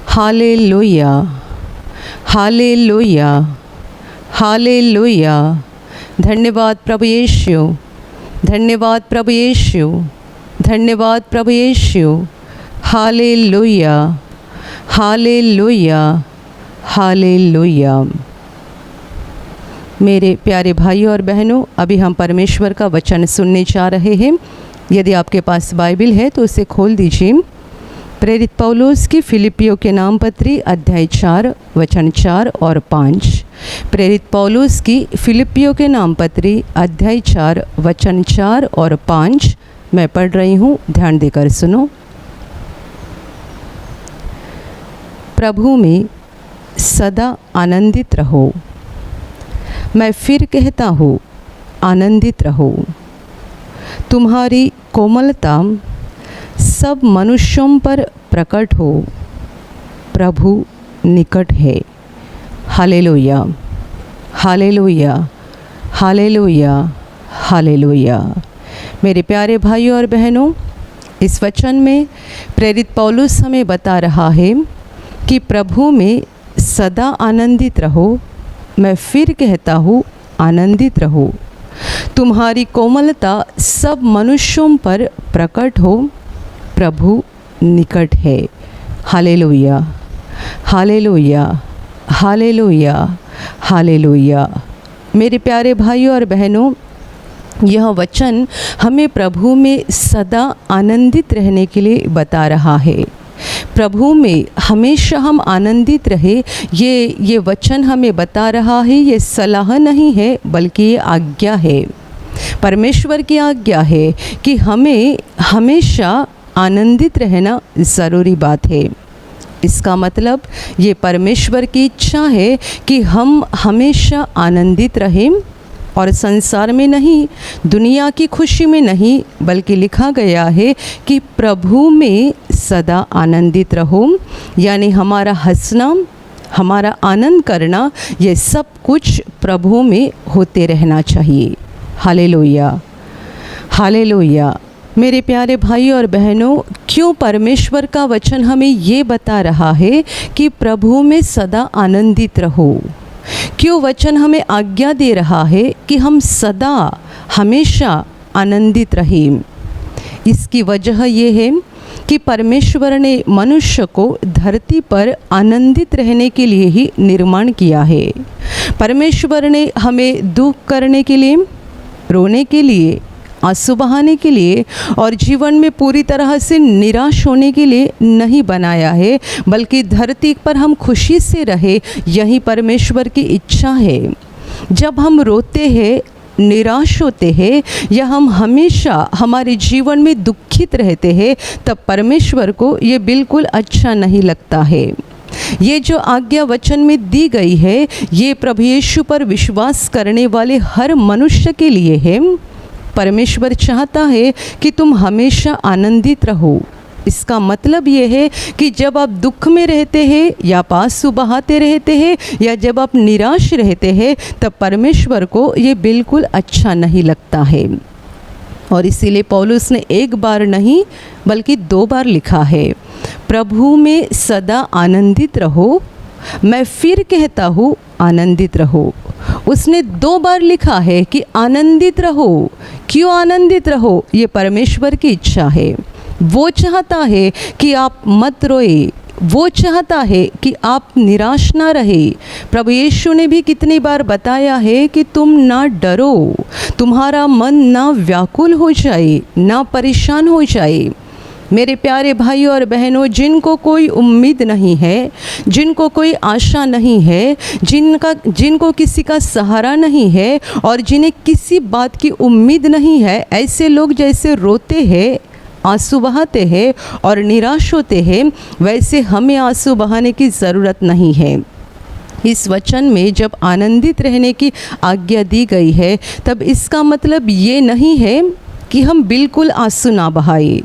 Hallelujah, hallelujah, hallelujah. धन्यवाद प्रभु यीशु, धन्यवाद प्रभु यीशु, धन्यवाद प्रभु यीशु। Hallelujah, hallelujah, hallelujah. मेरे प्यारे भाइयों और बहनों, अभी हम परमेश्वर का वचन सुनने जा रहे हैं। यदि आपके पास बाइबल है तो उसे खोल दीजिए। प्रेरित पौलुस की फिलिपियों के नाम पत्री अध्याय 4 वचन 4 और 5। प्रेरित पौलुस की फिलिपियों के नाम पत्री अध्याय 4 वचन 4 और 5 मैं पढ़ रही हूँ, ध्यान देकर सुनो। प्रभु में सदा आनंदित रहो। मैं फिर कहता हूँ, आनंदित रहो। तुम्हारी कोमलता सब मनुष्यों पर प्रकट हो। प्रभु निकट है। Hallelujah, hallelujah, hallelujah, hallelujah. मेरे प्यारे भाइयों और बहनों, इस वचन में प्रेरित पौलुस हमें बता रहा है कि प्रभु में सदा आनंदित रहो। मैं फिर कहता हूँ, आनंदित रहो। तुम्हारी कोमलता सब मनुष्यों पर प्रकट हो। प्रभु निकट है। Hallelujah, hallelujah, hallelujah, hallelujah. मेरे प्यारे भाइयों और बहनों, यह वचन हमें प्रभु में सदा आनंदित रहने के लिए बता रहा है। प्रभु में हमेशा हम आनंदित रहे, ये वचन हमें बता रहा है। ये सलाह नहीं है बल्कि ये आज्ञा है। परमेश्वर की आज्ञा है कि हमें हमेशा आनंदित रहना ज़रूरी बात है। इसका मतलब ये परमेश्वर की इच्छा है कि हम हमेशा आनंदित रहें, और संसार में नहीं, दुनिया की खुशी में नहीं, बल्कि लिखा गया है कि प्रभु में सदा आनंदित रहो। यानी हमारा हंसना, हमारा आनंद करना, ये सब कुछ प्रभु में होते रहना चाहिए। Hallelujah, hallelujah. मेरे प्यारे भाई और बहनों, क्यों परमेश्वर का वचन हमें ये बता रहा है कि प्रभु में सदा आनंदित रहो? क्यों वचन हमें आज्ञा दे रहा है कि हम सदा हमेशा आनंदित रहें? इसकी वजह ये है कि परमेश्वर ने मनुष्य को धरती पर आनंदित रहने के लिए ही निर्माण किया है। परमेश्वर ने हमें दुख करने के लिए, रोने के लिए, आंसू बहाने के लिए और जीवन में पूरी तरह से निराश होने के लिए नहीं बनाया है, बल्कि धरती पर हम खुशी से रहे, यही परमेश्वर की इच्छा है। जब हम रोते हैं, निराश होते हैं, या हम हमेशा हमारे जीवन में दुखित रहते हैं, तब परमेश्वर को ये बिल्कुल अच्छा नहीं लगता है। ये जो आज्ञा वचन में दी गई है, ये प्रभु यीशु पर विश्वास करने वाले हर मनुष्य के लिए है। परमेश्वर चाहता है कि तुम हमेशा आनंदित रहो। इसका मतलब ये है कि जब आप दुख में रहते हैं या आंसू बहाते रहते हैं या जब आप निराश रहते हैं, तब परमेश्वर को ये बिल्कुल अच्छा नहीं लगता है। और इसीलिए पौलुस ने एक बार नहीं बल्कि 2 बार लिखा है, प्रभु में सदा आनंदित रहो। मैं फिर कहता हूँ, आनंदित रहो। उसने 2 बार लिखा है कि आनंदित रहो। क्यों आनंदित रहो? ये परमेश्वर की इच्छा है। वो चाहता है कि आप मत रोए, वो चाहता है कि आप निराश ना रहे। प्रभु यीशु ने भी कितनी बार बताया है कि तुम ना डरो, तुम्हारा मन ना व्याकुल हो जाए, ना परेशान हो जाए। मेरे प्यारे भाइयों और बहनों, जिनको कोई उम्मीद नहीं है, जिनको कोई आशा नहीं है, जिनको किसी का सहारा नहीं है और जिन्हें किसी बात की उम्मीद नहीं है, ऐसे लोग जैसे रोते हैं, आंसू बहाते हैं और निराश होते हैं, वैसे हमें आंसू बहाने की ज़रूरत नहीं है। इस वचन में जब आनंदित रहने की आज्ञा दी गई है, तब इसका मतलब ये नहीं है कि हम बिल्कुल आंसू ना बहाएं।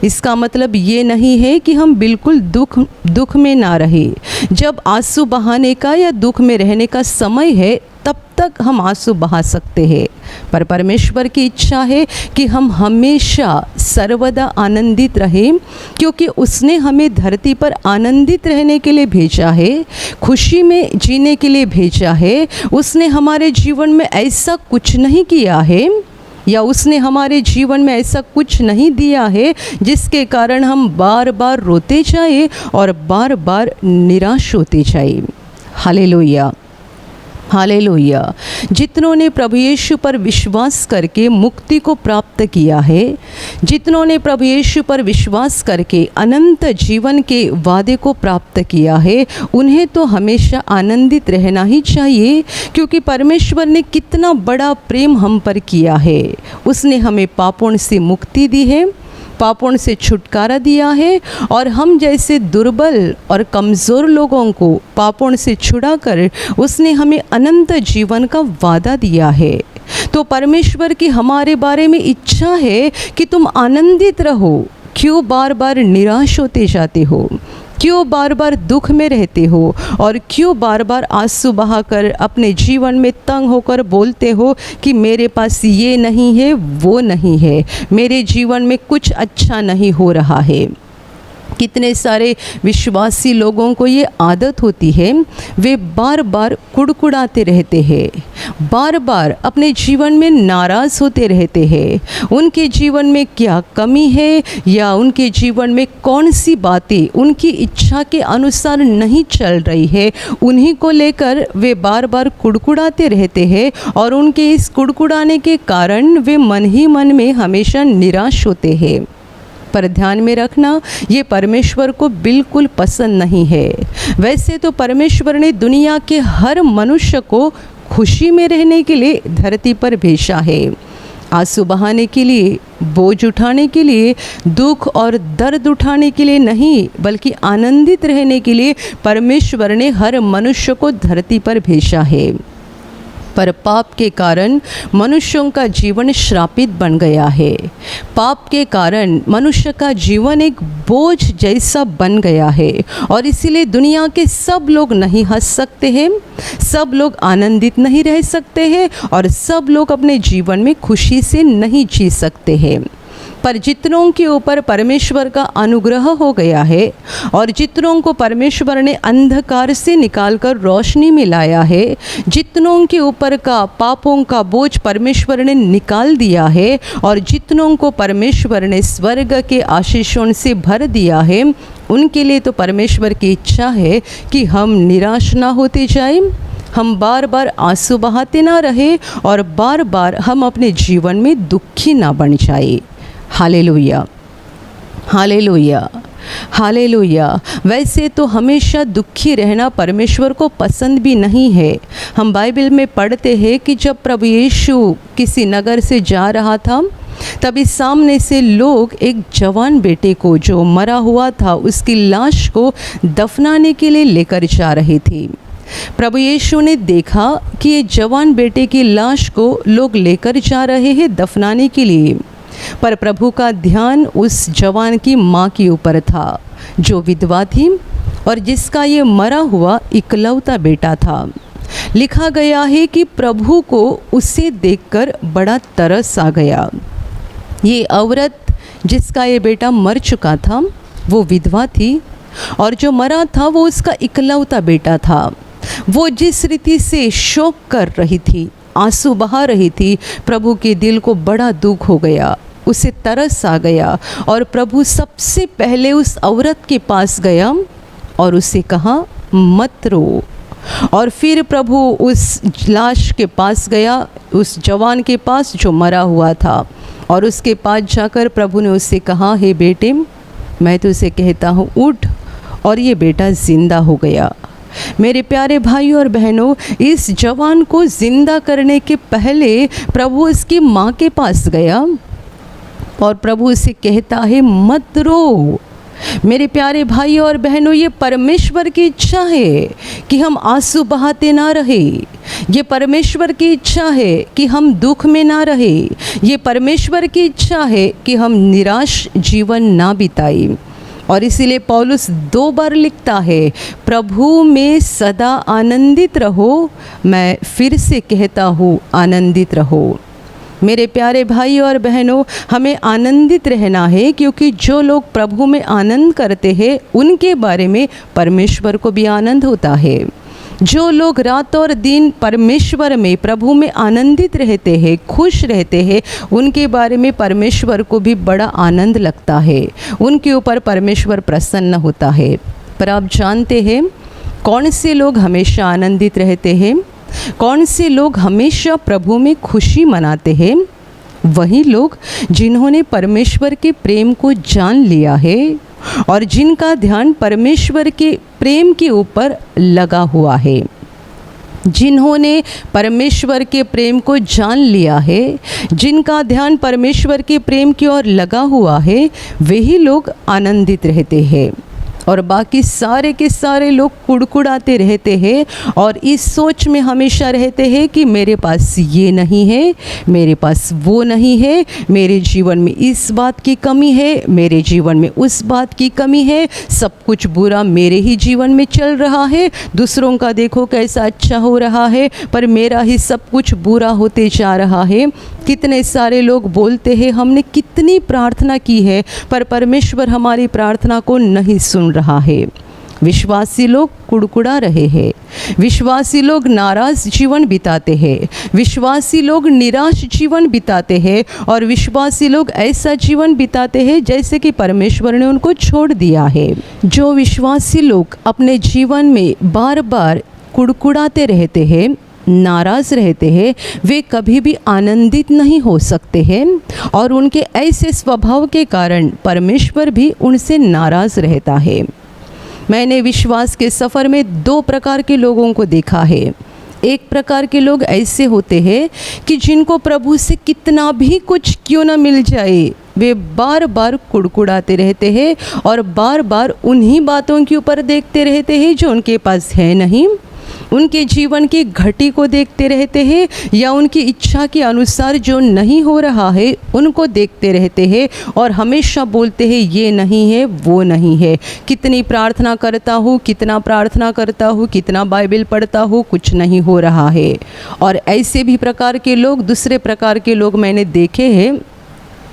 इसका मतलब ये नहीं है कि हम बिल्कुल दुख में ना रहे। जब आंसू बहाने का या दुख में रहने का समय है, तब तक हम आंसू बहा सकते हैं। पर परमेश्वर की इच्छा है कि हम हमेशा सर्वदा आनंदित रहें, क्योंकि उसने हमें धरती पर आनंदित रहने के लिए भेजा है, खुशी में जीने के लिए भेजा है। उसने हमारे जीवन में ऐसा कुछ नहीं किया है, या उसने हमारे जीवन में ऐसा कुछ नहीं दिया है जिसके कारण हम बार बार रोते जाए और बार बार निराश होते जाए। Hallelujah, hallelujah. जितनों ने प्रभु यीशु पर विश्वास करके मुक्ति को प्राप्त किया है, जितनों ने प्रभु यीशु पर विश्वास करके अनंत जीवन के वादे को प्राप्त किया है, उन्हें तो हमेशा आनंदित रहना ही चाहिए, क्योंकि परमेश्वर ने कितना बड़ा प्रेम हम पर किया है। उसने हमें पापों से मुक्ति दी है, पापों से छुटकारा दिया है, और हम जैसे दुर्बल और कमज़ोर लोगों को पापों से छुड़ाकर उसने हमें अनंत जीवन का वादा दिया है। तो परमेश्वर की हमारे बारे में इच्छा है कि तुम आनंदित रहो। क्यों बार बार निराश होते जाते हो? क्यों बार बार दुख में रहते हो? और क्यों बार बार आंसू बहाकर अपने जीवन में तंग होकर बोलते हो कि मेरे पास ये नहीं है, वो नहीं है, मेरे जीवन में कुछ अच्छा नहीं हो रहा है? कितने सारे विश्वासी लोगों को ये आदत होती है, वे बार बार कुड़कुड़ाते रहते हैं, बार बार अपने जीवन में नाराज़ होते रहते हैं। उनके जीवन में क्या कमी है, या उनके जीवन में कौन सी बातें उनकी इच्छा के अनुसार नहीं चल रही है, उन्हीं को लेकर वे बार बार कुड़कुड़ाते रहते हैं। और उनके इस कुड़कुड़ाने के कारण वे मन ही मन में हमेशा निराश होते हैं। पर ध्यान में रखना, ये परमेश्वर को बिल्कुल पसंद नहीं है। वैसे तो परमेश्वर ने दुनिया के हर मनुष्य को खुशी में रहने के लिए धरती पर भेजा है, आंसू बहाने के लिए, बोझ उठाने के लिए, दुख और दर्द उठाने के लिए नहीं, बल्कि आनंदित रहने के लिए परमेश्वर ने हर मनुष्य को धरती पर भेजा है। पर पाप के कारण मनुष्यों का जीवन श्रापित बन गया है। पाप के कारण मनुष्य का जीवन एक बोझ जैसा बन गया है, और इसीलिए दुनिया के सब लोग नहीं हंस सकते हैं, सब लोग आनंदित नहीं रह सकते हैं, और सब लोग अपने जीवन में खुशी से नहीं जी सकते हैं। पर जितनों के ऊपर परमेश्वर का अनुग्रह हो गया है, और जितनों को परमेश्वर ने अंधकार से निकालकर रोशनी में लाया है, जितनों के ऊपर का पापों का बोझ परमेश्वर ने निकाल दिया है, और जितनों को परमेश्वर ने स्वर्ग के आशीषों से भर दिया है, उनके लिए तो परमेश्वर की इच्छा है कि हम निराश ना होते जाएं, हम बार बार आंसू बहाते ना रहे, और बार बार हम अपने जीवन में दुखी ना बन जाए। Hallelujah, hallelujah, hallelujah. वैसे तो हमेशा दुखी रहना परमेश्वर को पसंद भी नहीं है। हम बाइबल में पढ़ते हैं कि जब प्रभु यीशु किसी नगर से जा रहा था, तभी सामने से लोग एक जवान बेटे को जो मरा हुआ था, उसकी लाश को दफनाने के लिए लेकर जा रहे थे। प्रभु यीशु ने देखा कि ये जवान बेटे की लाश को लोग लेकर जा रहे हैं दफनाने के लिए, पर प्रभु का ध्यान उस जवान की माँ के ऊपर था, जो विधवा थी और जिसका ये मरा हुआ इकलौता बेटा था। लिखा गया है कि प्रभु को उसे देखकर बड़ा तरस आ गया। ये औरत जिसका ये बेटा मर चुका था, वो विधवा थी, और जो मरा था वो उसका इकलौता बेटा था। वो जिस रीति से शोक कर रही थी, आंसू बहा रही थी, प्रभु के दिल को बड़ा दुख हो गया, उसे तरस आ गया, और प्रभु सबसे पहले उस औरत के पास गया और उसे कहा, मत रो। और फिर प्रभु उस लाश के पास गया, उस जवान के पास जो मरा हुआ था, और उसके पास जाकर प्रभु ने उससे कहा, हे बेटे, मैं तुझसे कहता हूँ, उठ। और ये बेटा जिंदा हो गया। मेरे प्यारे भाइयों और बहनों, इस जवान को जिंदा करने के पहले प्रभु उसकी माँ के पास गया और प्रभु उसे कहता है, मत रो। मेरे प्यारे भाइयों और बहनों, ये परमेश्वर की इच्छा है कि हम आंसू बहाते ना रहे। ये परमेश्वर की इच्छा है कि हम दुख में ना रहे। ये परमेश्वर की इच्छा है कि हम निराश जीवन ना बिताएं। और इसीलिए पौलुस 2 बार लिखता है, प्रभु में सदा आनंदित रहो। मैं फिर से कहता हूँ, आनंदित रहो। मेरे प्यारे भाई और बहनों, हमें आनंदित रहना है, क्योंकि जो लोग प्रभु में आनंद करते हैं उनके बारे में परमेश्वर को भी आनंद होता है। जो लोग रात और दिन परमेश्वर में, प्रभु में आनंदित रहते हैं, खुश रहते हैं, उनके बारे में परमेश्वर को भी बड़ा आनंद लगता है, उनके ऊपर परमेश्वर प्रसन्न होता है। पर आप जानते हैं कौन से लोग हमेशा आनंदित रहते हैं, कौन से लोग हमेशा प्रभु में खुशी मनाते हैं? वही लोग जिन्होंने परमेश्वर के प्रेम को जान लिया है और जिनका ध्यान परमेश्वर के प्रेम के ऊपर लगा हुआ है। जिन्होंने परमेश्वर के प्रेम को जान लिया है, जिनका ध्यान परमेश्वर के प्रेम की ओर लगा हुआ है, वही लोग आनंदित रहते हैं। और बाकी सारे के सारे लोग कुड़कुड़ाते रहते हैं और इस सोच में हमेशा रहते हैं कि मेरे पास ये नहीं है, मेरे पास वो नहीं है, मेरे जीवन में इस बात की कमी है, मेरे जीवन में उस बात की कमी है, सब कुछ बुरा मेरे ही जीवन में चल रहा है, दूसरों का देखो कैसा अच्छा हो रहा है, पर मेरा ही सब कुछ बुरा होते जा रहा है। कितने सारे लोग बोलते हैं हमने कितनी प्रार्थना की है, पर परमेश्वर हमारी प्रार्थना को नहीं सुन रहा है। विश्वासी लोग कुड़कुड़ा रहे हैं, विश्वासी लोग नाराज जीवन बिताते हैं, विश्वासी लोग निराश जीवन बिताते हैं और विश्वासी लोग ऐसा जीवन बिताते हैं जैसे कि परमेश्वर ने उनको छोड़ दिया है। जो विश्वासी लोग अपने जीवन में बार बार कुड़कुड़ाते रहते हैं, नाराज़ रहते हैं, वे कभी भी आनंदित नहीं हो सकते हैं और उनके ऐसे स्वभाव के कारण परमेश्वर भी उनसे नाराज़ रहता है। मैंने विश्वास के सफ़र में दो प्रकार के लोगों को देखा है। एक प्रकार के लोग ऐसे होते हैं कि जिनको प्रभु से कितना भी कुछ क्यों ना मिल जाए, वे बार बार कुड़कुड़ाते रहते हैं और बार बार उन्हीं बातों के ऊपर देखते रहते हैं जो उनके पास है नहीं, उनके जीवन की घटी को देखते रहते हैं या उनकी इच्छा के अनुसार जो नहीं हो रहा है उनको देखते रहते हैं और हमेशा बोलते हैं ये नहीं है, वो नहीं है। कितनी प्रार्थना करता हूँ, कितना प्रार्थना करता हूँ, कितना बाइबल पढ़ता हूँ, कुछ नहीं हो रहा है। और ऐसे भी प्रकार के लोग, दूसरे प्रकार के लोग मैंने देखे हैं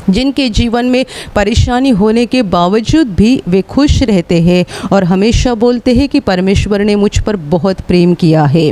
जिनके जीवन में परेशानी होने के बावजूद भी वे खुश रहते हैं और हमेशा बोलते हैं कि परमेश्वर ने मुझ पर बहुत प्रेम किया है।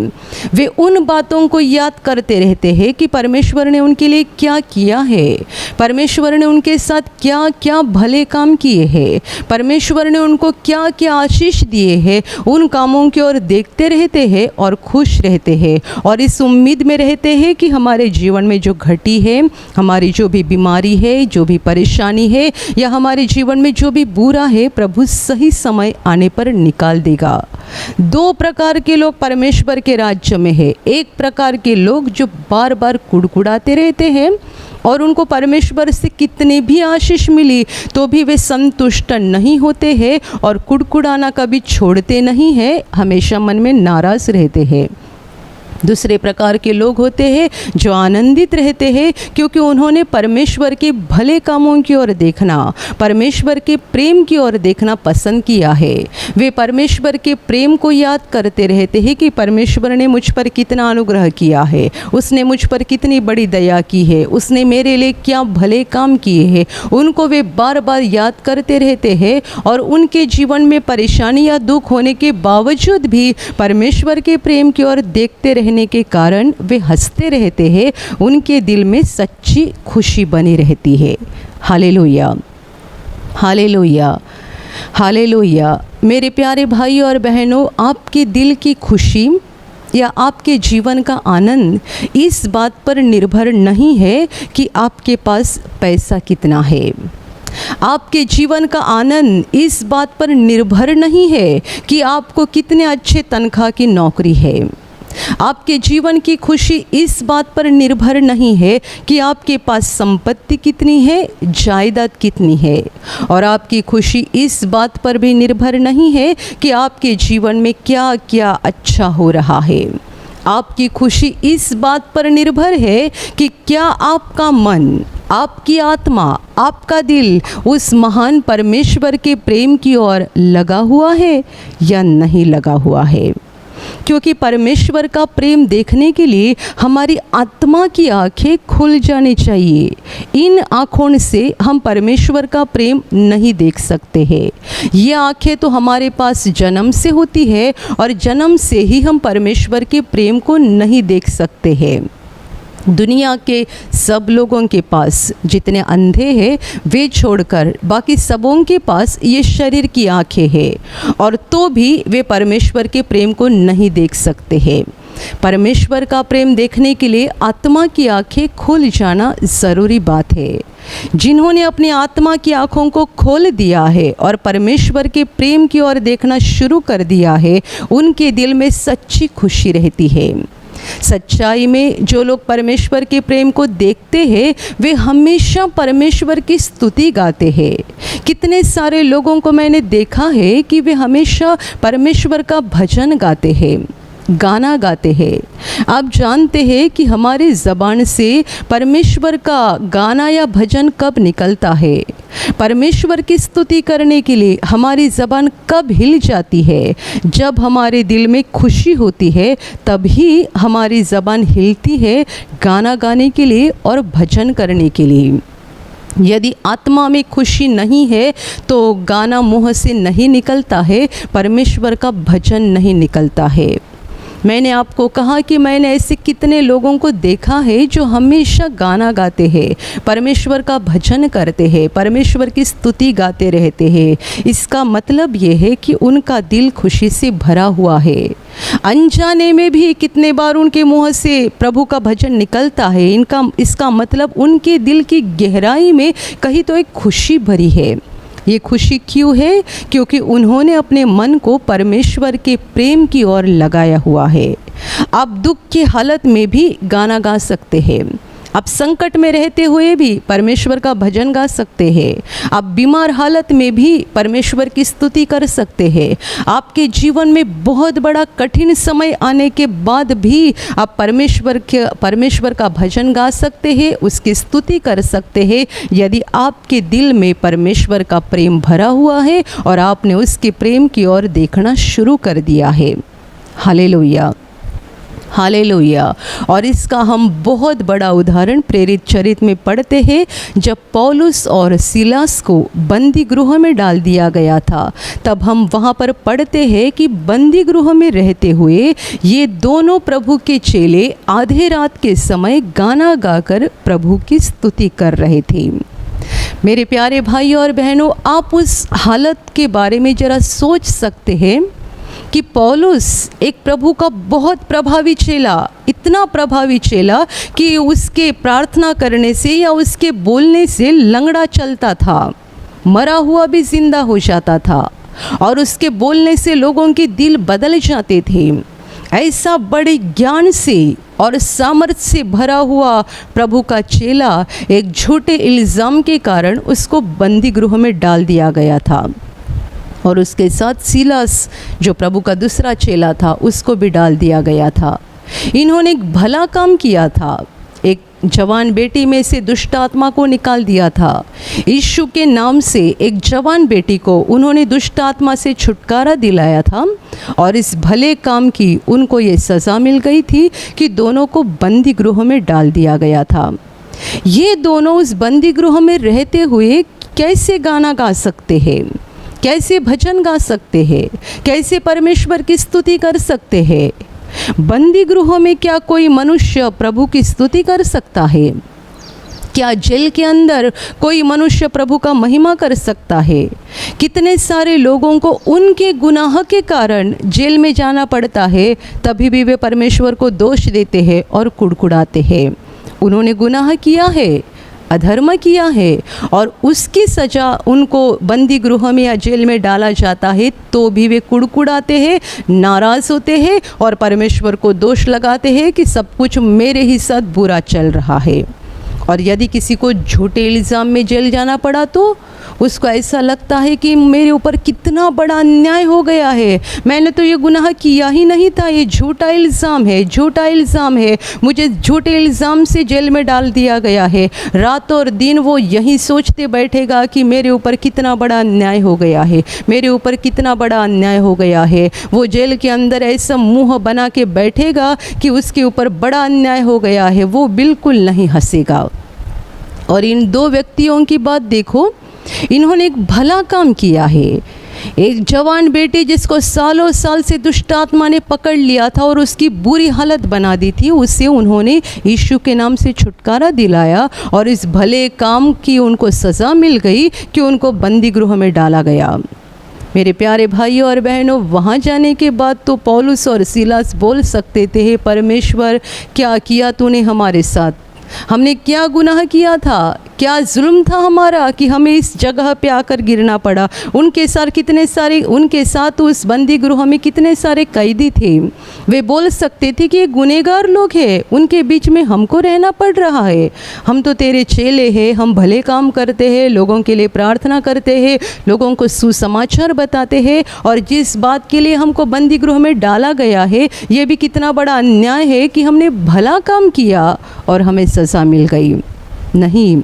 वे उन बातों को याद करते रहते हैं कि परमेश्वर ने उनके लिए क्या किया है, परमेश्वर ने उनके साथ क्या क्या भले काम किए हैं, परमेश्वर ने उनको क्या क्या आशीष दिए हैं। उन कामों की ओर देखते रहते हैं और खुश रहते हैं और इस उम्मीद में रहते हैं कि हमारे जीवन में जो घटी है, हमारी जो भी बीमारी है, जो भी परेशानी है या हमारे जीवन में जो भी बुरा है, प्रभु सही समय आने पर निकाल देगा। दो प्रकार के लोग परमेश्वर के राज्य में है। एक प्रकार के लोग जो बार बार कुड़कुड़ाते रहते हैं और उनको परमेश्वर से कितनी भी आशीष मिली तो भी वे संतुष्ट नहीं होते हैं और कुड़कुड़ाना कभी छोड़ते नहीं है, हमेशा मन में नाराज रहते हैं। दूसरे प्रकार के लोग होते हैं जो आनंदित रहते हैं क्योंकि उन्होंने परमेश्वर के भले कामों की ओर देखना, परमेश्वर के प्रेम की ओर देखना पसंद किया है। वे परमेश्वर के प्रेम को याद करते रहते हैं कि परमेश्वर ने मुझ पर कितना अनुग्रह किया है, उसने मुझ पर कितनी बड़ी दया की है, उसने मेरे लिए क्या भले काम किए हैं। उनको वे बार बार याद करते रहते हैं और उनके जीवन में परेशानी या दुख होने के बावजूद भी परमेश्वर के प्रेम की ओर देखते रहने के कारण वे हंसते रहते हैं। उनके दिल में सच्ची खुशी बनी रहती है। Hallelujah, hallelujah, hallelujah. मेरे प्यारे भाई और बहनों, आपके दिल की खुशी या आपके जीवन का आनंद इस बात पर निर्भर नहीं है कि आपके पास पैसा कितना है। आपके जीवन का आनंद इस बात पर निर्भर नहीं है कि आपको कितने अच्छे तनख्वाह की नौकरी है। आपके जीवन की खुशी इस बात पर निर्भर नहीं है कि आपके पास संपत्ति कितनी है, जायदाद कितनी है। और आपकी खुशी इस बात पर भी निर्भर नहीं है कि आपके जीवन में क्या क्या अच्छा हो रहा है। आपकी खुशी इस बात पर निर्भर है कि क्या आपका मन, आपकी आत्मा, आपका दिल उस महान परमेश्वर के प्रेम की ओर लगा हुआ है या नहीं लगा हुआ है। क्योंकि परमेश्वर का प्रेम देखने के लिए हमारी आत्मा की आंखें खुल जानी चाहिए। इन आँखों से हम परमेश्वर का प्रेम नहीं देख सकते हैं। ये आंखें तो हमारे पास जन्म से होती है और जन्म से ही हम परमेश्वर के प्रेम को नहीं देख सकते हैं। दुनिया के सब लोगों के पास, जितने अंधे हैं वे छोड़कर बाकी सबों के पास ये शरीर की आंखें हैं और तो भी वे परमेश्वर के प्रेम को नहीं देख सकते हैं। परमेश्वर का प्रेम देखने के लिए आत्मा की आंखें खुल जाना ज़रूरी बात है। जिन्होंने अपनी आत्मा की आंखों को खोल दिया है और परमेश्वर के प्रेम की ओर देखना शुरू कर दिया है, उनके दिल में सच्ची खुशी रहती है। सच्चाई में जो लोग परमेश्वर के प्रेम को देखते हैं वे हमेशा परमेश्वर की स्तुति गाते हैं। कितने सारे लोगों को मैंने देखा है कि वे हमेशा परमेश्वर का भजन गाते हैं, गाना गाते हैं। आप जानते हैं कि हमारी ज़बान से परमेश्वर का गाना या भजन कब निकलता है? परमेश्वर की स्तुति करने के लिए हमारी ज़बान कब हिल जाती है? जब हमारे दिल में खुशी होती है तभी हमारी ज़बान हिलती है गाना गाने के लिए और भजन करने के लिए। यदि आत्मा में खुशी नहीं है तो गाना मुँह से नहीं निकलता है, परमेश्वर का भजन नहीं निकलता है। मैंने आपको कहा कि मैंने ऐसे कितने लोगों को देखा है जो हमेशा गाना गाते हैं, परमेश्वर का भजन करते हैं, परमेश्वर की स्तुति गाते रहते हैं। इसका मतलब ये है कि उनका दिल खुशी से भरा हुआ है। अनजाने में भी कितने बार उनके मुंह से प्रभु का भजन निकलता है। इसका मतलब उनके दिल की गहराई में कहीं तो एक खुशी भरी है। ये खुशी क्यों है? क्योंकि उन्होंने अपने मन को परमेश्वर के प्रेम की ओर लगाया हुआ है। आप दुख की हालत में भी गाना गा सकते हैं। आप संकट में रहते हुए भी परमेश्वर का भजन गा सकते हैं। आप बीमार हालत में भी परमेश्वर की स्तुति कर सकते हैं। आपके जीवन में बहुत बड़ा कठिन समय आने के बाद भी आप परमेश्वर का भजन गा सकते हैं, उसकी स्तुति कर सकते हैं, यदि आपके दिल में परमेश्वर का प्रेम भरा हुआ है और आपने उसके प्रेम की ओर देखना शुरू कर दिया है। Hallelujah, hallelujah. और इसका हम बहुत बड़ा उदाहरण प्रेरित चरित्र में पढ़ते हैं। जब पौलुस और सीलास को बंदी गृह में डाल दिया गया था, तब हम वहाँ पर पढ़ते हैं कि बंदी गृह में रहते हुए ये दोनों प्रभु के चेले आधे रात के समय गाना गाकर प्रभु की स्तुति कर रहे थे। मेरे प्यारे भाई और बहनों, आप उस हालत के बारे में ज़रा सोच सकते हैं कि पौलुस एक प्रभु का बहुत प्रभावी चेला, इतना प्रभावी चेला कि उसके प्रार्थना करने से या उसके बोलने से लंगड़ा चलता था, मरा हुआ भी जिंदा हो जाता था और उसके बोलने से लोगों के दिल बदल जाते थे। ऐसा बड़े ज्ञान से और सामर्थ्य से भरा हुआ प्रभु का चेला एक झूठे इल्ज़ाम के कारण उसको बंदी गृह में डाल दिया गया था और उसके साथ सीलास जो प्रभु का दूसरा चेला था उसको भी डाल दिया गया था। इन्होंने एक भला काम किया था। एक जवान बेटी में से दुष्ट आत्मा को निकाल दिया था। यीशु के नाम से एक जवान बेटी को उन्होंने दुष्ट आत्मा से छुटकारा दिलाया था और इस भले काम की उनको ये सज़ा मिल गई थी कि दोनों को बंदी गृह में डाल दिया गया था। ये दोनों उस बंदी गृह में रहते हुए कैसे गाना गा सकते हैं, कैसे भजन गा सकते हैं, कैसे परमेश्वर की स्तुति कर सकते हैं? बंदी गृह में क्या कोई मनुष्य प्रभु की स्तुति कर सकता है? क्या जेल के अंदर कोई मनुष्य प्रभु का महिमा कर सकता है? कितने सारे लोगों को उनके गुनाह के कारण जेल में जाना पड़ता है, तभी भी वे परमेश्वर को दोष देते हैं और कुड़कुड़ाते हैं। उन्होंने गुनाह किया है, अधर्म किया है और उसकी सज़ा उनको बंदी गृह में या जेल में डाला जाता है, तो भी वे कुड़कुड़ाते हैं, नाराज़ होते हैं और परमेश्वर को दोष लगाते हैं कि सब कुछ मेरे ही साथ बुरा चल रहा है। और यदि किसी को झूठे इल्ज़ाम में जेल जाना पड़ा तो उसको ऐसा लगता है कि मेरे ऊपर कितना बड़ा अन्याय हो गया है, मैंने तो ये गुनाह किया ही नहीं था, ये झूठा इल्ज़ाम है, झूठा इल्ज़ाम है, मुझे झूठे इल्ज़ाम से जेल में डाल दिया गया है। रात और दिन वो यही सोचते बैठेगा कि मेरे ऊपर कितना बड़ा अन्याय हो गया है, मेरे ऊपर कितना बड़ा अन्याय हो गया है। वो जेल के अंदर ऐसा मुंह बना के बैठेगा कि उसके ऊपर बड़ा अन्याय हो गया है, वो बिल्कुल नहीं हंसेगा। और इन दो व्यक्तियों की बात देखो, इन्होंने एक भला काम किया है। एक जवान बेटी जिसको सालों साल से दुष्ट आत्मा ने पकड़ लिया था और उसकी बुरी हालत बना दी थी, उससे उन्होंने यीशु के नाम से छुटकारा दिलाया और इस भले काम की उनको सज़ा मिल गई कि उनको बंदी गृह में डाला गया। मेरे प्यारे भाइयों और बहनों, वहाँ जाने के बाद तो पौलुस और सीलास बोल सकते थे, हे परमेश्वर, क्या किया तूने हमारे साथ, हमने क्या गुनाह किया था, क्या जुल्म था हमारा कि हमें इस जगह पे आकर गिरना पड़ा। उनके साथ उस बंदी गृह में कितने सारे कैदी थे। वे बोल सकते थे कि ये गुनहगार लोग हैं, उनके बीच में हमको रहना पड़ रहा है, हम तो तेरे चेले हैं, हम भले काम करते हैं, लोगों के लिए प्रार्थना करते हैं, लोगों को सुसमाचार बताते हैं, और जिस बात के लिए हमको बंदी गृह में डाला गया है, ये भी कितना बड़ा अन्याय है कि हमने भला काम किया और हमें सज़ा मिल गई। नहीं,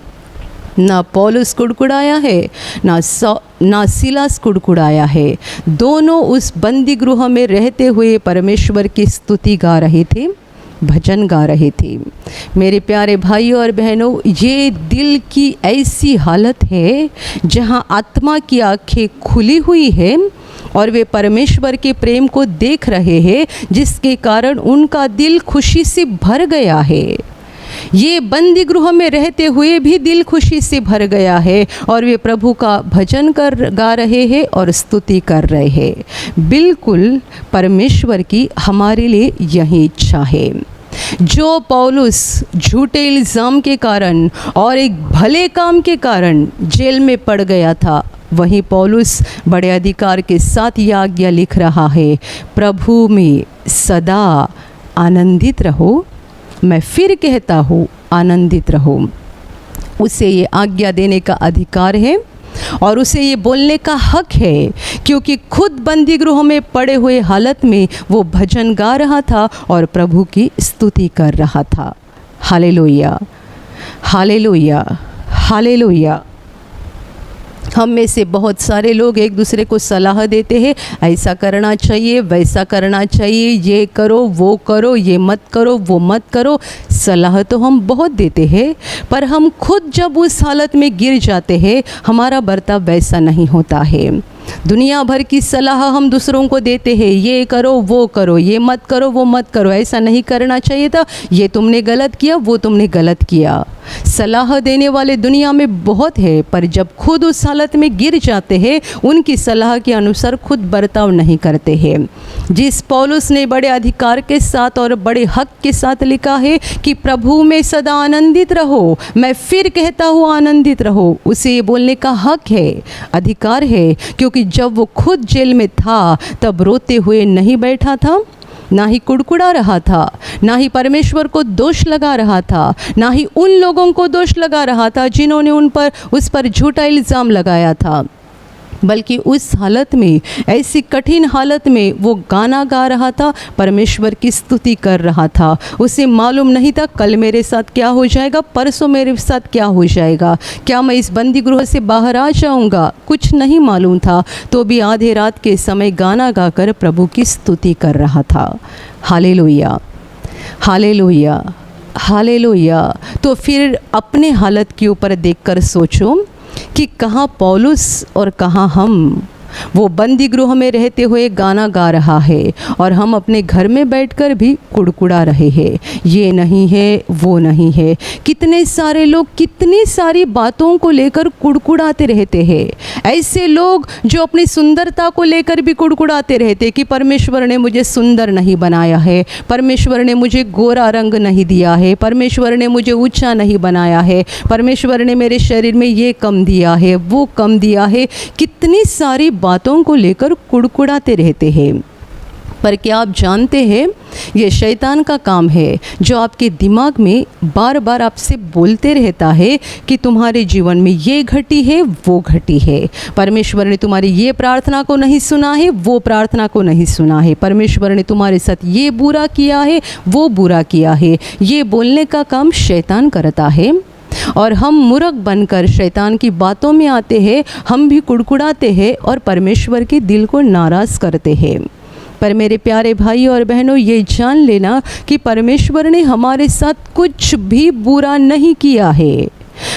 ना पौलुस कुड़कुड़ाया है, ना सीलास कुड़कुड़ाया है। दोनों उस बंदी गृह में रहते हुए परमेश्वर की स्तुति गा रहे थे, भजन गा रहे थे। मेरे प्यारे भाइयों और बहनों, ये दिल की ऐसी हालत है जहाँ आत्मा की आंखें खुली हुई है और वे परमेश्वर के प्रेम को देख रहे हैं, जिसके कारण उनका दिल खुशी से भर गया है। ये बंदी गृह में रहते हुए भी दिल खुशी से भर गया है और वे प्रभु का भजन गा रहे हैं और स्तुति कर रहे हैं। बिल्कुल परमेश्वर की हमारे लिए यही इच्छा है। जो पौलुस झूठे इल्ज़ाम के कारण और एक भले काम के कारण जेल में पड़ गया था, वहीं पौलुस बड़े अधिकार के साथ यह आज्ञा लिख रहा है, प्रभु में सदा आनंदित रहो। मैं फिर कहता हूँ, आनंदित रहो। उसे ये आज्ञा देने का अधिकार है और उसे ये बोलने का हक है, क्योंकि खुद बंदी गृह में पड़े हुए हालत में वो भजन गा रहा था और प्रभु की स्तुति कर रहा था। Hallelujah, hallelujah, hallelujah. हम में से बहुत सारे लोग एक दूसरे को सलाह देते हैं, ऐसा करना चाहिए, वैसा करना चाहिए, ये करो, वो करो, ये मत करो, वो मत करो। सलाह तो हम बहुत देते हैं, पर हम खुद जब उस हालत में गिर जाते हैं, हमारा बर्ताव वैसा नहीं होता है। दुनिया भर की सलाह हम दूसरों को देते हैं, ये करो, वो करो, ये मत करो, वो मत करो, ऐसा नहीं करना चाहिए था, ये तुमने गलत किया, वो तुमने गलत किया। सलाह देने वाले दुनिया में बहुत है, पर जब खुद उस हालत में गिर जाते हैं, उनकी सलाह के अनुसार खुद बर्ताव नहीं करते हैं। जिस पौलुस ने बड़े अधिकार के साथ और बड़े हक के साथ लिखा है कि प्रभु में सदा आनंदित रहो, मैं फिर कहता हूँ आनंदित रहो, उसे ये बोलने का हक है, अधिकार है, क्योंकि जब वो खुद जेल में था तब रोते हुए नहीं बैठा था, ना ही कुड़कुड़ा रहा था, ना ही परमेश्वर को दोष लगा रहा था, ना ही उन लोगों को दोष लगा रहा था जिन्होंने उस पर झूठा इल्ज़ाम लगाया था, बल्कि उस हालत में, ऐसी कठिन हालत में वो गाना गा रहा था, परमेश्वर की स्तुति कर रहा था। उसे मालूम नहीं था कल मेरे साथ क्या हो जाएगा, परसों मेरे साथ क्या हो जाएगा, क्या मैं इस बंदी गृह से बाहर आ जाऊंगा, कुछ नहीं मालूम था। तो भी आधे रात के समय गाना गाकर प्रभु की स्तुति कर रहा था। Hallelujah, hallelujah, hallelujah. तो फिर अपने हालत के ऊपर देखकर सोचो कि कहाँ पौलुस और कहाँ हम। वो बंदी गृह में रहते हुए गाना गा रहा है और हम अपने घर में बैठकर भी कुड़कुड़ा रहे हैं, ये नहीं है, वो नहीं है। कितने सारे लोग कितनी सारी बातों को लेकर कुड़कुड़ाते रहते हैं। ऐसे लोग जो अपनी सुंदरता को लेकर भी कुड़कुड़ाते रहते कि परमेश्वर ने मुझे सुंदर नहीं बनाया है, परमेश्वर ने मुझे गोरा रंग नहीं दिया है, परमेश्वर ने मुझे ऊंचा नहीं बनाया है, परमेश्वर ने मेरे शरीर में ये कम दिया है, वो कम दिया है। कितनी सारी बातों को लेकर कुड़कुड़ाते रहते हैं। पर क्या आप जानते हैं ये शैतान का काम है, जो आपके दिमाग में बार बार आपसे बोलते रहता है कि तुम्हारे जीवन में ये घटी है, वो घटी है, परमेश्वर ने तुम्हारी ये प्रार्थना को नहीं सुना है, वो प्रार्थना को नहीं सुना है, परमेश्वर ने तुम्हारे साथ ये बुरा किया है, वो बुरा किया है। ये बोलने का काम शैतान करता है और हम मूर्ख बनकर शैतान की बातों में आते हैं, हम भी कुड़कुड़ाते हैं और परमेश्वर के दिल को नाराज़ करते हैं। पर मेरे प्यारे भाई और बहनों, ये जान लेना कि परमेश्वर ने हमारे साथ कुछ भी बुरा नहीं किया है।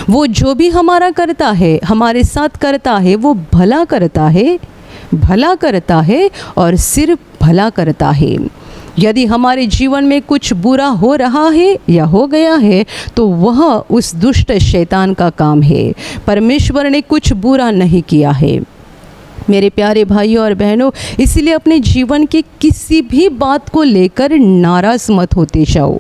वो जो भी हमारा करता है, हमारे साथ करता है, वो भला करता है, भला करता है और सिर्फ भला करता है। यदि हमारे जीवन में कुछ बुरा हो रहा है या हो गया है तो वह उस दुष्ट शैतान का काम है। परमेश्वर ने कुछ बुरा नहीं किया है। मेरे प्यारे भाइयों और बहनों, इसलिए अपने जीवन की किसी भी बात को लेकर नाराज मत होते जाओ।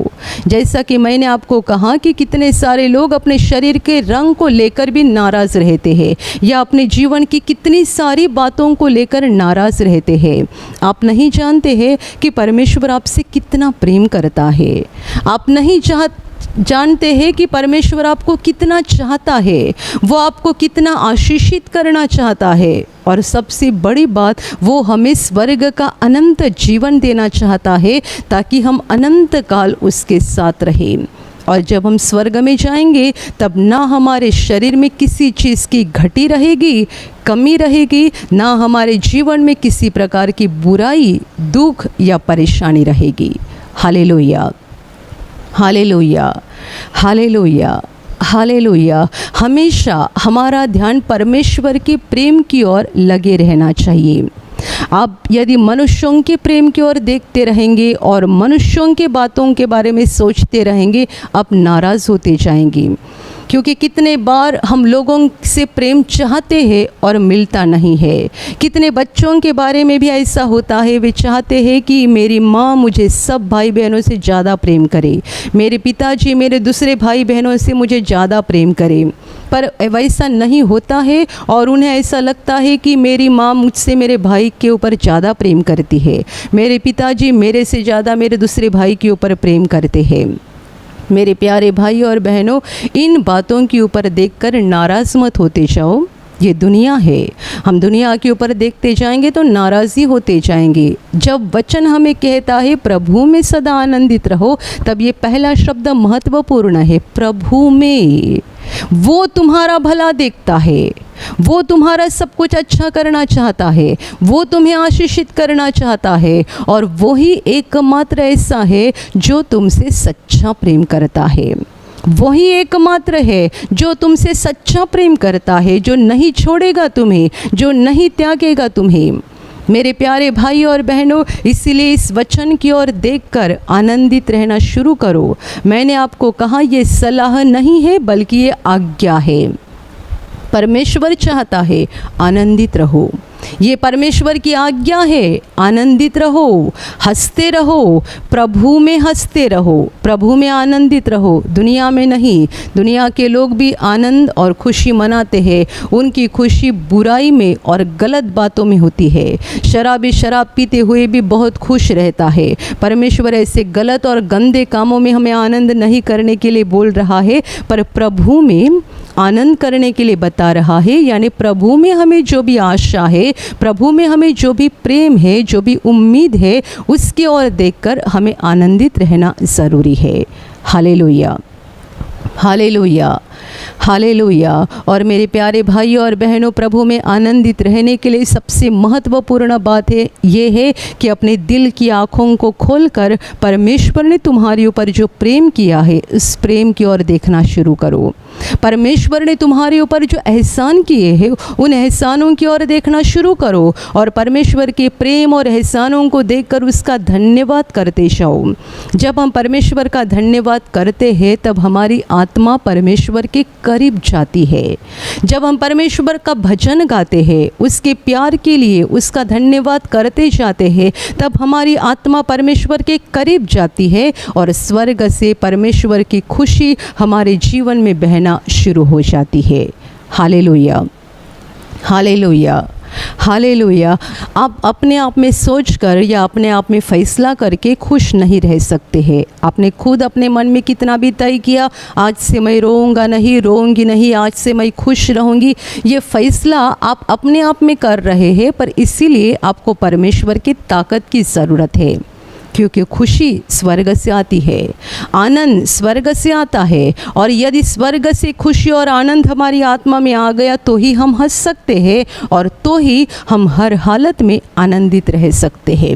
जैसा कि मैंने आपको कहा कि कितने सारे लोग अपने शरीर के रंग को लेकर भी नाराज़ रहते हैं या अपने जीवन की कितनी सारी बातों को लेकर नाराज़ रहते हैं। आप नहीं जानते हैं कि परमेश्वर आपसे कितना प्रेम करता है। आप नहीं जानते हैं कि परमेश्वर आपको कितना चाहता है, वो आपको कितना आशीषित करना चाहता है और सबसे बड़ी बात, वो हमें स्वर्ग का अनंत जीवन देना चाहता है ताकि हम अनंत काल उसके साथ रहें। और जब हम स्वर्ग में जाएंगे तब ना हमारे शरीर में किसी चीज़ की घटी रहेगी, कमी रहेगी, ना हमारे जीवन में किसी प्रकार की बुराई, दुख या परेशानी रहेगी। Hallelujah, hallelujah, hallelujah, hallelujah. हमेशा हमारा ध्यान परमेश्वर के प्रेम की ओर लगे रहना चाहिए। आप यदि मनुष्यों के प्रेम की ओर देखते रहेंगे और मनुष्यों के बातों के बारे में सोचते रहेंगे, आप नाराज़ होते जाएंगे। क्योंकि कितने बार हम लोगों से प्रेम चाहते हैं और मिलता नहीं है। कितने बच्चों के बारे में भी ऐसा होता है, वे चाहते हैं कि मेरी माँ मुझे सब भाई बहनों से ज़्यादा प्रेम करे, मेरे पिताजी मेरे दूसरे भाई बहनों से मुझे ज़्यादा प्रेम करे, पर वैसा नहीं होता है और उन्हें ऐसा लगता है कि मेरी माँ मुझसे मेरे भाई के ऊपर ज़्यादा प्रेम करती है, मेरे पिताजी मेरे से ज़्यादा मेरे दूसरे भाई के ऊपर प्रेम करते हैं। मेरे प्यारे भाई और बहनों, इन बातों के ऊपर देखकर नाराज़ मत होते जाओ। ये दुनिया है, हम दुनिया के ऊपर देखते जाएंगे तो नाराज़ी होते जाएंगे। जब वचन हमें कहता है प्रभु में सदा आनंदित रहो, तब ये पहला शब्द महत्वपूर्ण है, प्रभु में। वो तुम्हारा भला देखता है, वो तुम्हारा सब कुछ अच्छा करना चाहता है, वो तुम्हें आशीषित करना चाहता है और वही एकमात्र ऐसा है जो तुमसे सच्चा प्रेम करता है। वही एकमात्र है जो तुमसे सच्चा प्रेम करता है, जो नहीं छोड़ेगा तुम्हें, जो नहीं त्यागेगा तुम्हें। मेरे प्यारे भाई और बहनों, इसीलिए इस वचन की ओर देखकर आनंदित रहना शुरू करो। मैंने आपको कहा ये सलाह नहीं है बल्कि ये आज्ञा है। परमेश्वर चाहता है आनंदित रहो, ये परमेश्वर की आज्ञा है, आनंदित रहो, हंसते रहो, प्रभु में हंसते रहो, प्रभु में आनंदित रहो, दुनिया में नहीं। दुनिया के लोग भी आनंद और खुशी मनाते हैं, उनकी खुशी बुराई में और गलत बातों में होती है। शराबी शराब पीते हुए भी बहुत खुश रहता है। परमेश्वर ऐसे गलत और गंदे कामों में हमें आनंद नहीं करने के लिए बोल रहा है, पर प्रभु में आनंद करने के लिए बता रहा है। यानी प्रभु में हमें जो भी आशा है, प्रभु में हमें जो भी प्रेम है, जो भी उम्मीद है, उसकी ओर देखकर हमें आनंदित रहना ज़रूरी है। Hallelujah, hallelujah, hallelujah. और मेरे प्यारे भाइयों और बहनों, प्रभु में आनंदित रहने के लिए सबसे महत्वपूर्ण बात है ये है कि अपने दिल की आँखों को खोलकर परमेश्वर ने तुम्हारे ऊपर जो प्रेम किया है उस प्रेम की ओर देखना शुरू करो। परमेश्वर ने तुम्हारे ऊपर जो एहसान किए हैं उन एहसानों की ओर देखना शुरू करो और परमेश्वर के प्रेम और एहसानों को देखकर उसका धन्यवाद करते जाओ। जब हम परमेश्वर का धन्यवाद करते हैं तब हमारी आत्मा परमेश्वर के करीब जाती है। जब हम परमेश्वर का भजन गाते हैं, उसके प्यार के लिए उसका धन्यवाद करते जाते हैं, तब हमारी आत्मा परमेश्वर के करीब जाती है और स्वर्ग से परमेश्वर की खुशी हमारे जीवन में बहना शुरू हो जाती है। Hallelujah, hallelujah, hallelujah. आप अपने आप में सोचकर या अपने आप में फैसला करके खुश नहीं रह सकते हैं। आपने खुद अपने मन में कितना भी तय किया, आज से मैं रोऊंगा नहीं, रोऊंगी नहीं, आज से मैं खुश रहूंगी, ये फैसला आप अपने आप में कर रहे हैं। पर इसीलिए आपको परमेश्वर की ताकत की ज़रूरत है, क्योंकि खुशी स्वर्ग से आती है, आनंद स्वर्ग से आता है। और यदि स्वर्ग से खुशी और आनंद हमारी आत्मा में आ गया तो ही हम हंस सकते हैं और तो ही हम हर हालत में आनंदित रह सकते हैं।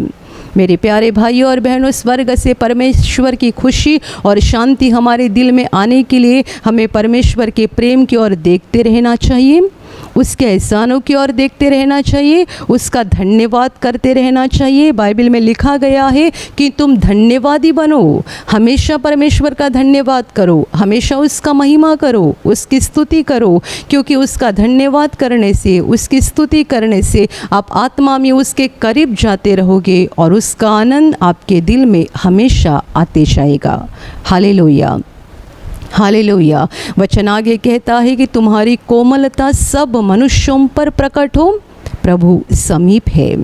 मेरे प्यारे भाइयों और बहनों, स्वर्ग से परमेश्वर की खुशी और शांति हमारे दिल में आने के लिए हमें परमेश्वर के प्रेम की ओर देखते रहना चाहिए, उसके एहसानों की ओर देखते रहना चाहिए, उसका धन्यवाद करते रहना चाहिए। बाइबल में लिखा गया है कि तुम धन्यवादी बनो, हमेशा परमेश्वर का धन्यवाद करो, हमेशा उसका महिमा करो, उसकी स्तुति करो, क्योंकि उसका धन्यवाद करने से, उसकी स्तुति करने से आप आत्मा में उसके करीब जाते रहोगे और उसका आनंद आपके दिल में हमेशा आते जाएगा। Hallelujah, hallelujah. वचन आगे कहता है कि तुम्हारी कोमलता सब मनुष्यों पर प्रकट हो, प्रभु समीप है।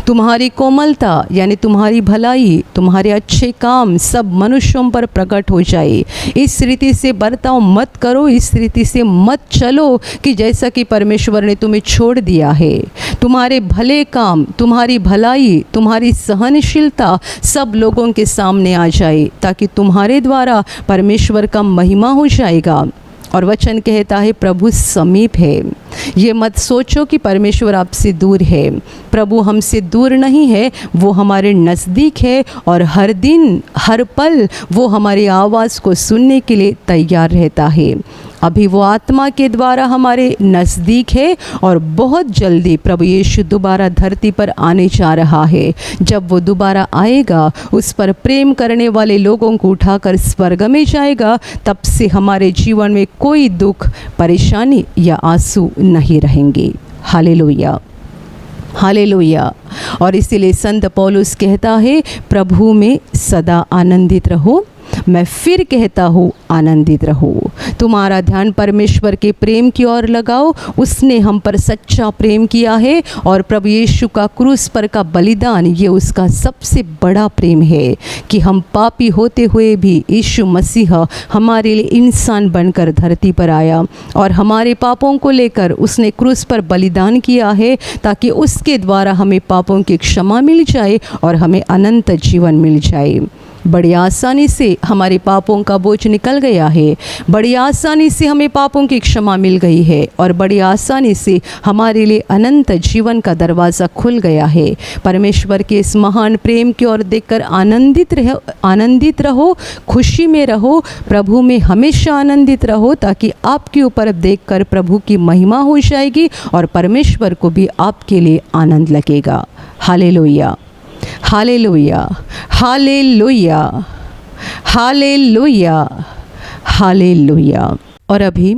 तुम्हारी कोमलता यानी तुम्हारी भलाई, तुम्हारे अच्छे काम सब मनुष्यों पर प्रकट हो जाए। इस रीति से बर्ताव मत करो, इस रीति से मत चलो कि जैसा कि परमेश्वर ने तुम्हें छोड़ दिया है। तुम्हारे भले काम, तुम्हारी भलाई, तुम्हारी सहनशीलता सब लोगों के सामने आ जाए, ताकि तुम्हारे द्वारा परमेश्वर का महिमा हो जाएगा। और वचन कहता है प्रभु समीप है। ये मत सोचो कि परमेश्वर आपसे दूर है। प्रभु हमसे दूर नहीं है, वो हमारे नज़दीक है और हर दिन हर पल वो हमारी आवाज़ को सुनने के लिए तैयार रहता है। अभी वो आत्मा के द्वारा हमारे नज़दीक है और बहुत जल्दी प्रभु यीशु दोबारा धरती पर आने जा रहा है। जब वो दोबारा आएगा, उस पर प्रेम करने वाले लोगों को उठाकर स्वर्ग में जाएगा, तब से हमारे जीवन में कोई दुख, परेशानी या आंसू नहीं रहेंगे। Hallelujah, hallelujah. और इसीलिए संत पौलुस कहता है प्रभु में सदा आनंदित रहो। मैं फिर कहता हूँ आनंदित रहो। तुम्हारा ध्यान परमेश्वर के प्रेम की ओर लगाओ। उसने हम पर सच्चा प्रेम किया है और प्रभु यीशु का क्रूस पर का बलिदान, ये उसका सबसे बड़ा प्रेम है कि हम पापी होते हुए भी यीशु मसीह हमारे लिए इंसान बनकर धरती पर आया और हमारे पापों को लेकर उसने क्रूस पर बलिदान किया है, ताकि उसके द्वारा हमें पापों की क्षमा मिल जाए और हमें अनंत जीवन मिल जाए। बड़ी आसानी से हमारे पापों का बोझ निकल गया है, बड़ी आसानी से हमें पापों की क्षमा मिल गई है और बड़ी आसानी से हमारे लिए अनंत जीवन का दरवाज़ा खुल गया है। परमेश्वर के इस महान प्रेम की ओर देखकर आनंदित रहो, खुशी में रहो, प्रभु में हमेशा आनंदित रहो, ताकि आपके ऊपर देखकर प्रभु की महिमा हो जाएगी और परमेश्वर को भी आपके लिए आनंद लगेगा। Hallelujah, hallelujah, hallelujah, hallelujah, hallelujah. और अभी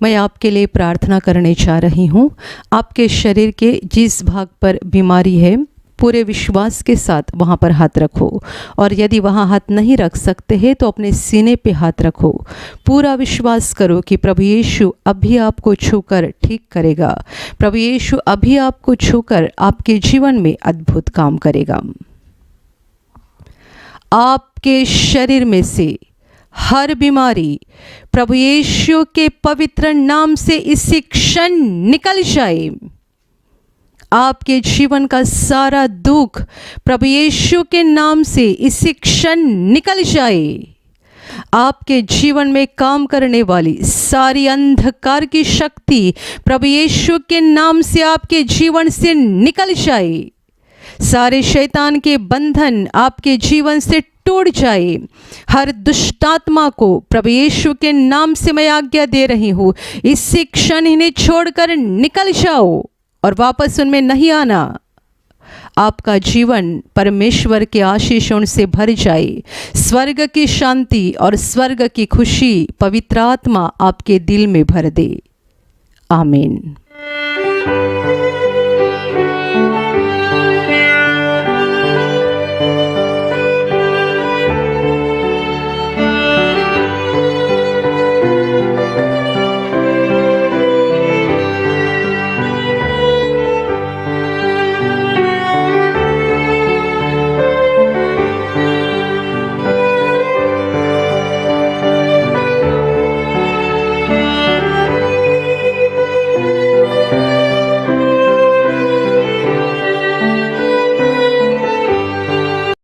मैं आपके लिए प्रार्थना करने जा रही हूँ। आपके शरीर के जिस भाग पर बीमारी है, पूरे विश्वास के साथ वहाँ पर हाथ रखो। और यदि वहाँ हाथ नहीं रख सकते हैं तो अपने सीने पे हाथ रखो। पूरा विश्वास करो कि प्रभु यीशु अभी आपको छूकर ठीक करेगा। प्रभु यीशु अभी आपको छूकर आपके जीवन में अद्भुत काम करेगा। आपके शरीर में से हर बीमारी प्रभु यीशु के पवित्र नाम से इसी क्षण निकल जाए। आपके जीवन का सारा दुख प्रभु यीशु के नाम से इसी क्षण निकल जाए। आपके जीवन में काम करने वाली सारी अंधकार की शक्ति प्रभु यीशु के नाम से आपके जीवन से निकल जाए। सारे शैतान के बंधन आपके जीवन से टूट जाए। हर दुष्टात्मा को प्रभु यीशु के नाम से मैं आज्ञा दे रही हूँ, इसी क्षण इन्हें छोड़कर निकल जाओ और वापस उनमें नहीं आना। आपका जीवन परमेश्वर के आशीषों से भर जाए। स्वर्ग की शांति और स्वर्ग की खुशी पवित्र आत्मा आपके दिल में भर दे। आमीन।